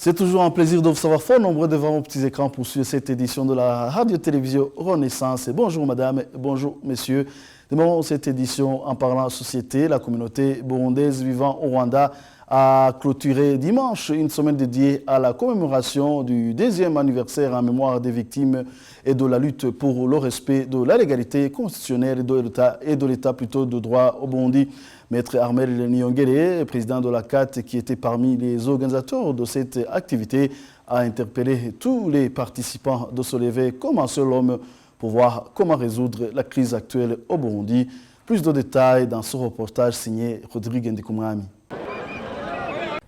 C'est toujours un plaisir de vous savoir fort nombreux devant vos petits écrans pour suivre cette édition de la radio-télévision Renaissance. Et bonjour madame, bonjour messieurs. Démarrons cette édition en parlant société. La communauté burundaise vivant au Rwanda a clôturé dimanche une semaine dédiée à la commémoration du 10e anniversaire en mémoire des victimes et de la lutte pour le respect de la légalité constitutionnelle et de l'État plutôt de droit au Burundi. Maître Armel Niyongere, président de la CAT, qui était parmi les organisateurs de cette activité, a interpellé tous les participants de se lever comme un seul homme pour voir comment résoudre la crise actuelle au Burundi. Plus de détails dans ce reportage signé Rodrigue Ndikumwami.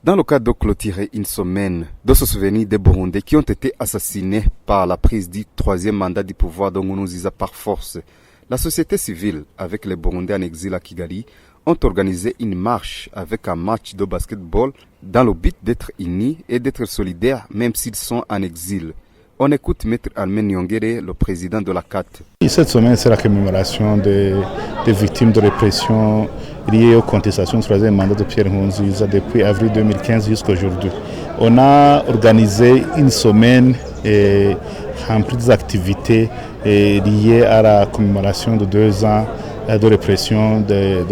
Dans le cadre de clôturer une semaine de se souvenir des Burundais qui ont été assassinés par la prise du troisième mandat du pouvoir de Nkurunziza par force, la société civile, avec les Burundais en exil à Kigali, ont organisé une marche avec un match de basketball dans le but d'être unis et d'être solidaires même s'ils sont en exil. On écoute Maître Armel Niyongere, le président de la CAT. Cette semaine, c'est la commémoration des victimes de répression liées aux contestations du troisième mandat de Pierre Nkurunziza depuis avril 2015 jusqu'à aujourd'hui. On a organisé une semaine remplie d'activités liées à la commémoration de 2 ans de répression de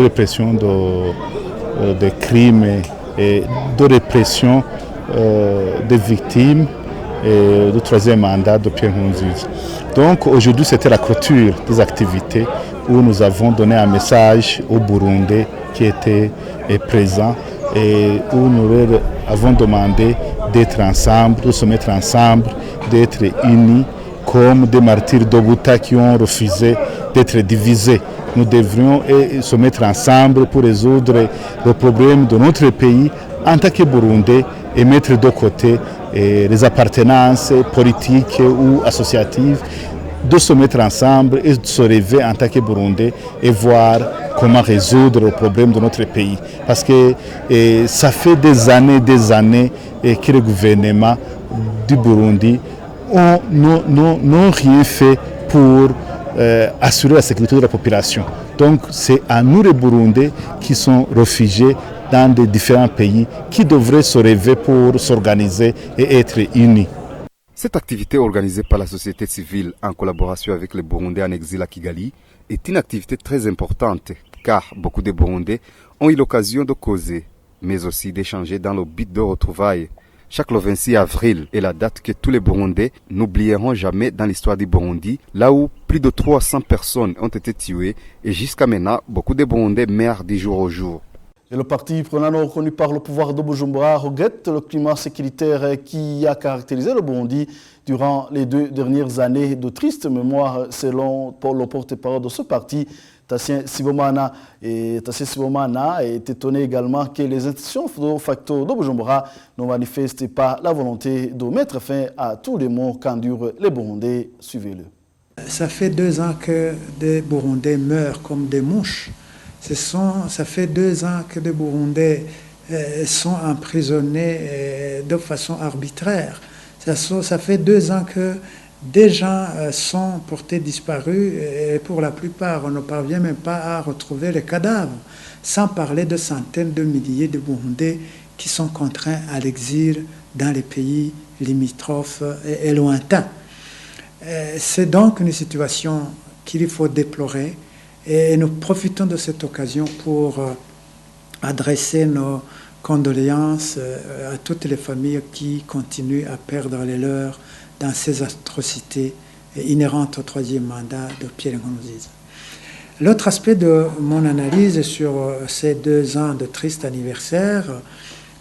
répression de crimes et de répression des victimes du troisième mandat de Pierre Nkurunziza. Donc aujourd'hui c'était la clôture des activités où nous avons donné un message aux Burundais qui étaient présents et où nous leur avons demandé d'être ensemble, de se mettre ensemble, d'être unis comme des martyrs d'Obuta qui ont refusé d'être divisés. Nous devrions se mettre ensemble pour résoudre le problème de notre pays en tant que Burundais et mettre de côté les appartenances politiques ou associatives, de se mettre ensemble et de se lever en tant que Burundais et voir comment résoudre le problème de notre pays. Parce que ça fait des années que le gouvernement du Burundi n'ont rien fait pour assurer la sécurité de la population. Donc c'est à nous les Burundais qui sont réfugiés dans des différents pays qui devraient se lever pour s'organiser et être unis. Cette activité organisée par la société civile en collaboration avec les Burundais en exil à Kigali est une activité très importante car beaucoup de Burundais ont eu l'occasion de causer, mais aussi d'échanger dans le but de retrouvailles. Chaque le 26 avril est la date que tous les Burundais n'oublieront jamais dans l'histoire du Burundi, là où plus de 300 personnes ont été tuées et jusqu'à maintenant, beaucoup de Burundais meurent du jour au jour. Et le parti prenant reconnu par le pouvoir de Bujumbura regrette le climat sécuritaire qui a caractérisé le Burundi durant les 2 dernières années de triste mémoire, selon le porte-parole de ce parti, Tassien Sibomana. Et Tassien Sibomana est étonné également que les institutions de facto de Bujumbura ne manifestent pas la volonté de mettre fin à tous les maux qu'endurent les Burundais. Suivez-le. Ça fait 2 ans que des Burundais meurent comme des mouches. Ça fait 2 ans que les Burundais sont emprisonnés de façon arbitraire. Ça fait 2 ans que des gens sont portés disparus et pour la plupart, on ne parvient même pas à retrouver les cadavres, sans parler de centaines de milliers de Burundais qui sont contraints à l'exil dans les pays limitrophes et lointains. C'est donc une situation qu'il faut déplorer. Et nous profitons de cette occasion pour adresser nos condoléances à toutes les familles qui continuent à perdre les leurs dans ces atrocités inhérentes au troisième mandat de Pierre Nkurunziza. L'autre aspect de mon analyse sur ces 2 ans de triste anniversaire,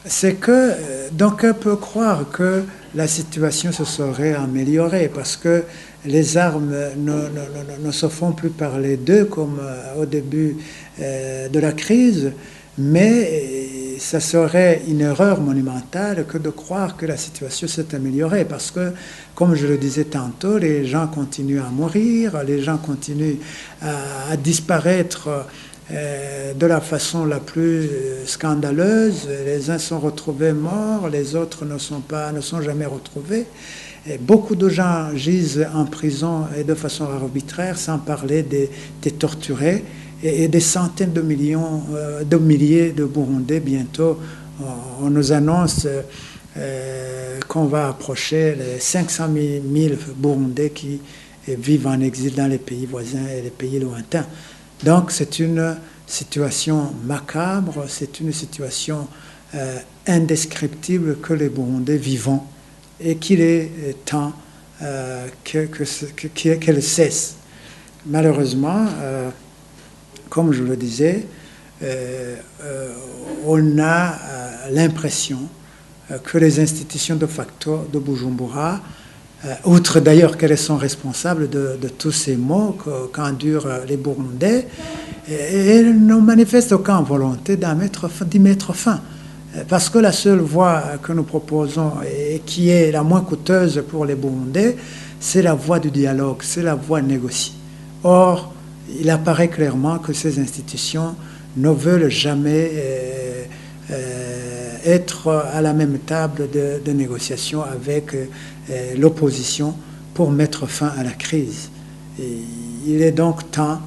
c'est que d'aucuns peuvent croire que la situation se serait améliorée parce que les armes ne se font plus parler d'eux comme au début de la crise, mais ça serait une erreur monumentale que de croire que la situation s'est améliorée parce que, comme je le disais tantôt, les gens continuent à mourir, les gens continuent à disparaître de la façon la plus scandaleuse. Les uns sont retrouvés morts, les autres ne sont jamais retrouvés. Et beaucoup de gens gisent en prison et de façon arbitraire, sans parler des torturés. Et des centaines de milliers de Burundais bientôt On nous annonce qu'on va approcher les 500 000 Burundais qui vivent en exil dans les pays voisins et les pays lointains. Donc c'est une situation macabre, c'est une situation indescriptible que les Burundais vivent et qu'il est temps qu'elle cesse. Malheureusement, comme je le disais, on a l'impression que les institutions de facto de Bujumbura, outre d'ailleurs qu'elles sont responsables de tous ces maux qu'endurent les Burundais, elles ne manifestent aucune volonté d'y mettre fin. Parce que la seule voie que nous proposons et qui est la moins coûteuse pour les Burundais, c'est la voie du dialogue, c'est la voie négociée. Or, il apparaît clairement que ces institutions ne veulent jamais être à la même table de négociation avec l'opposition pour mettre fin à la crise. Et il est donc temps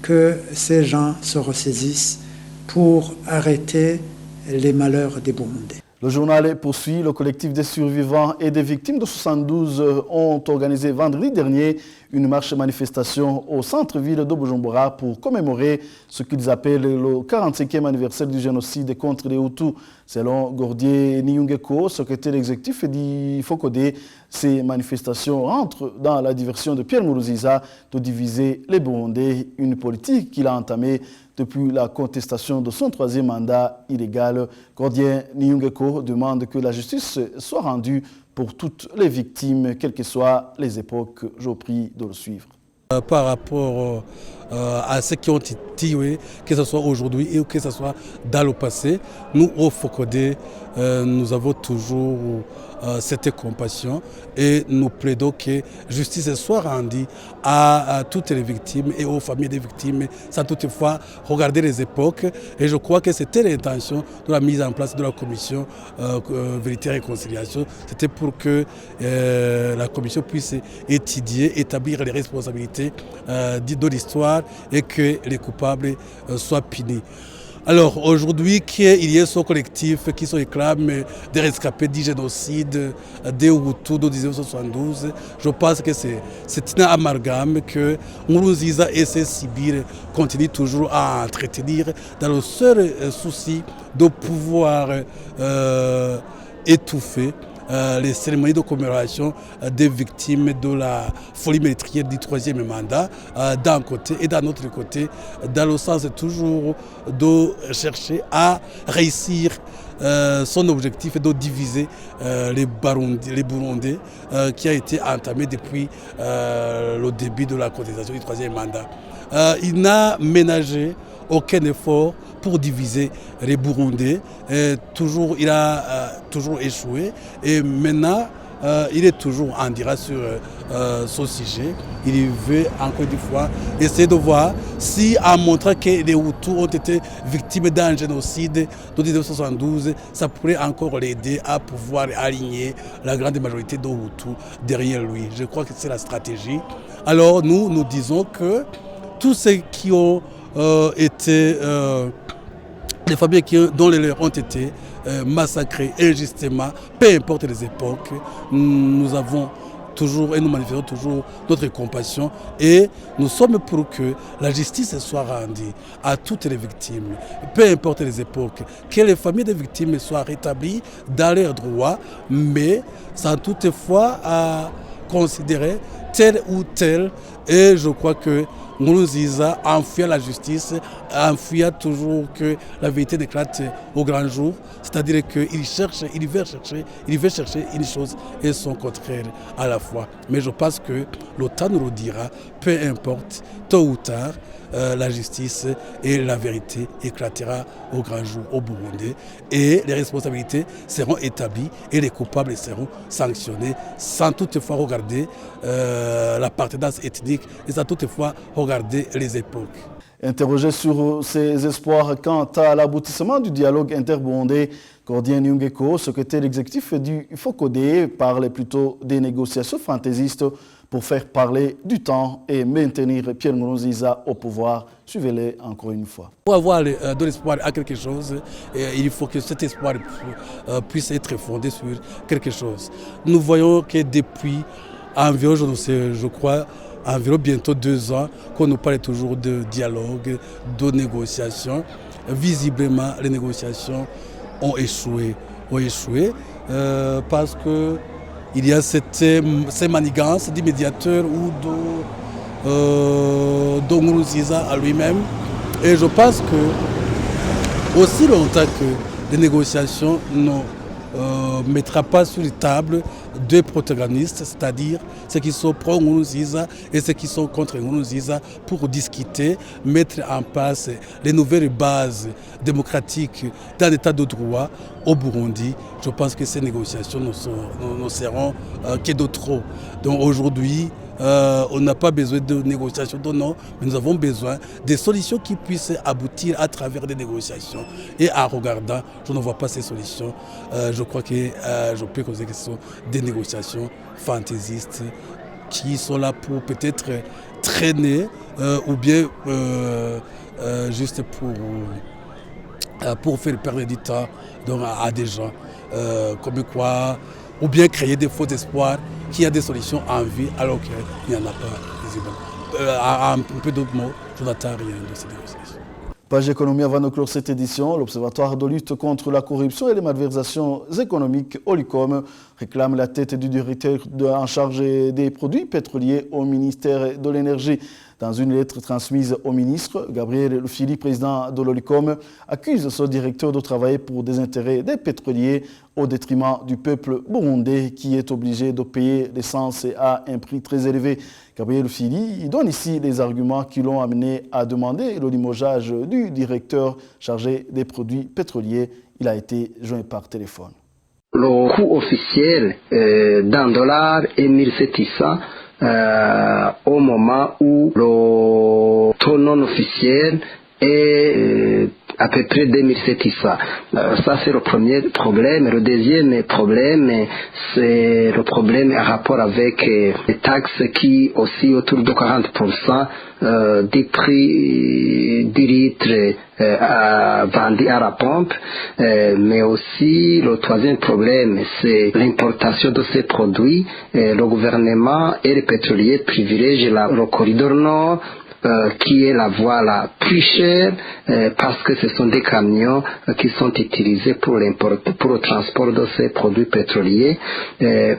que ces gens se ressaisissent pour arrêter les malheurs des Burundais. Le journal poursuit. Le collectif des survivants et des victimes de 72 ont organisé vendredi dernier une marche-manifestation au centre-ville de Bujumbura pour commémorer ce qu'ils appellent le 45e anniversaire du génocide contre les Hutus. Selon Gordier Niyungeko, secrétaire exécutif du FOCODE, ces manifestations rentrent dans la diversion de Pierre Nkurunziza de diviser les Burundais, une politique qu'il a entamée depuis la contestation de son troisième mandat illégal. Gordier Niyungeko demande que la justice soit rendue pour toutes les victimes, quelles que soient les époques. Je vous prie de le suivre. Par rapport à ceux qui ont été tués, que ce soit aujourd'hui et que ce soit dans le passé, nous, au FOCODE, nous avons toujours cette compassion et nous plaidons que justice soit rendue à toutes les victimes et aux familles des victimes, sans toutefois regarder les époques. Et je crois que c'était l'intention de la mise en place de la commission Vérité et Réconciliation. C'était pour que la commission puisse étudier, établir les responsabilités de l'histoire et que les coupables soient punis. Alors aujourd'hui, qu'il y ait ce collectif qui se réclame des rescapés du génocide des Hutus de 1972, je pense que c'est un amalgame que Nkurunziza et ses civils continuent toujours à entretenir dans le seul souci de pouvoir étouffer les cérémonies de commémoration des victimes de la folie meurtrière du troisième mandat d'un côté et d'un autre côté, dans le sens toujours de chercher à réussir son objectif de diviser les Burundais qui a été entamé depuis le début de la contestation du troisième mandat. Il n'a ménagé aucun effort pour diviser les Burundais. Il a toujours échoué et maintenant il est toujours en dira sur ce sujet. Il veut encore une fois essayer de voir si, en montrant que les Hutus ont été victimes d'un génocide de 1972, ça pourrait encore l'aider à pouvoir aligner la grande majorité de Hutus derrière lui. Je crois que c'est la stratégie. Alors nous disons que tous ceux qui ont été les familles dont les leurs ont été massacrées injustement, peu importe les époques, nous avons toujours et nous manifestons toujours notre compassion et nous sommes pour que la justice soit rendue à toutes les victimes, peu importe les époques, que les familles des victimes soient rétablies dans leurs droits, mais sans toutefois considérer tel ou tel. Et je crois que Nkurunziza enfuyant la justice, enfuyant toujours que la vérité éclate au grand jour, c'est-à-dire qu'il veut chercher une chose et son contraire à la fois. Mais je pense que le temps nous le dira, peu importe, tôt ou tard, la justice et la vérité éclatera au grand jour au Burundi et les responsabilités seront établies et les coupables seront sanctionnés sans toutefois regarder l'appartenance ethnique et sans toutefois regarder les époques. Interrogé sur ses espoirs quant à l'aboutissement du dialogue interburundais, Gordier Niyungeko, secrétaire exécutif du FOCODE, parle plutôt des négociations fantaisistes pour faire parler du temps et maintenir Pierre Nkurunziza au pouvoir. Suivez-les encore une fois. Pour avoir de l'espoir à quelque chose, il faut que cet espoir puisse être fondé sur quelque chose. Nous voyons que depuis environ, je crois, environ bientôt 2 ans, qu'on nous parle toujours de dialogue, de négociations. Visiblement, les négociations ont échoué parce qu'il y a ces manigances des médiateurs ou de Nkurunziza à lui-même. Et je pense que aussi longtemps que les négociations ne mettra pas sur les tables deux protagonistes, c'est-à-dire ceux qui sont pro-Nkurunziza et ceux qui sont contre Nkurunziza, pour discuter, mettre en place les nouvelles bases démocratiques d'un état de droit au Burundi. Je pense que ces négociations ne seront que de trop. Donc aujourd'hui, on n'a pas besoin de négociations, non, mais nous avons besoin de solutions qui puissent aboutir à travers des négociations. Et en regardant, je ne vois pas ces solutions. Je crois que je peux causer que ce sont des négociations fantaisistes qui sont là pour peut-être traîner ou bien juste pour faire perdre du temps donc, à des gens. Comme quoi, ou bien créer des faux espoirs qu'il y a des solutions en vie alors qu'il n'y en a pas visiblement. En un peu d'autres mots, je n'attends rien de ces négociations. Page économie avant de clore cette édition, l'Observatoire de lutte contre la corruption et les malversations économiques, Olicom, réclame la tête du directeur en charge des produits pétroliers au ministère de l'Énergie. Dans une lettre transmise au ministre, Gabriel Rufyiri, président de l'Olicom, accuse son directeur de travailler pour des intérêts des pétroliers au détriment du peuple burundais qui est obligé de payer l'essence à un prix très élevé. Gabriel Rufyiri donne ici les arguments qui l'ont amené à demander le limogeage du directeur chargé des produits pétroliers. Il a été joint par téléphone. Le coût officiel d'$1 est 1700 au moment où le taux non officiel est à peu près 2700. Ça, c'est le premier problème. Le deuxième problème, c'est le problème en rapport avec les taxes qui oscillent autour de 40% des prix du litre vendu à la pompe. Mais aussi, le troisième problème, c'est l'importation de ces produits. Le gouvernement et les pétroliers privilégient le corridor nord, qui est la voie la plus chère parce que ce sont des camions qui sont utilisés pour le transport de ces produits pétroliers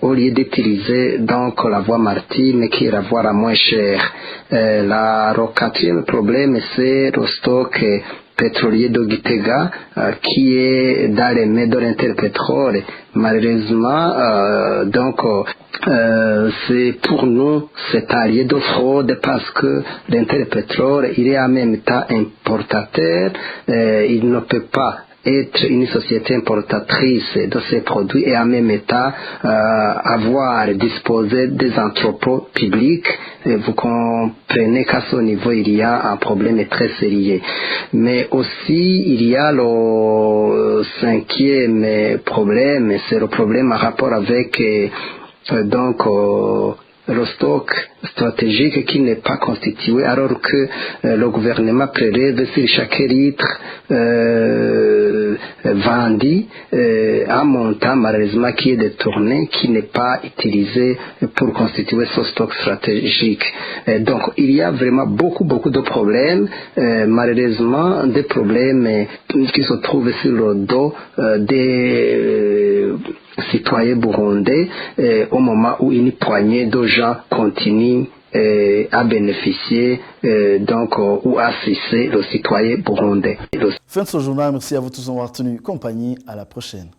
au lieu d'utiliser donc la voie maritime qui est la voie la moins chère. Le quatrième problème, c'est le stock pétrolier de Gitega qui est dans les mains de l'Interpétrole. Malheureusement, c'est pour nous cet allié de fraude parce que l'Interpétrole, il est en même temps importateur, il ne peut pas être une société importatrice de ces produits et en même temps disposer des entrepôts publics. Et vous comprenez qu'à ce niveau, il y a un problème très sérieux. Mais aussi, il y a le cinquième problème, c'est le problème en rapport avec le stock stratégique qui n'est pas constitué alors que le gouvernement prélève sur chaque litre vendu un montant malheureusement qui est détourné, qui n'est pas utilisé pour constituer ce stock stratégique. Donc il y a vraiment beaucoup de problèmes, malheureusement des problèmes qui se trouvent sur le dos des citoyens burundais au moment où une poignée de gens continue à bénéficier ou à assister le citoyen burundais. Fin de ce journal, merci à vous tous d'avoir tenu compagnie. À la prochaine.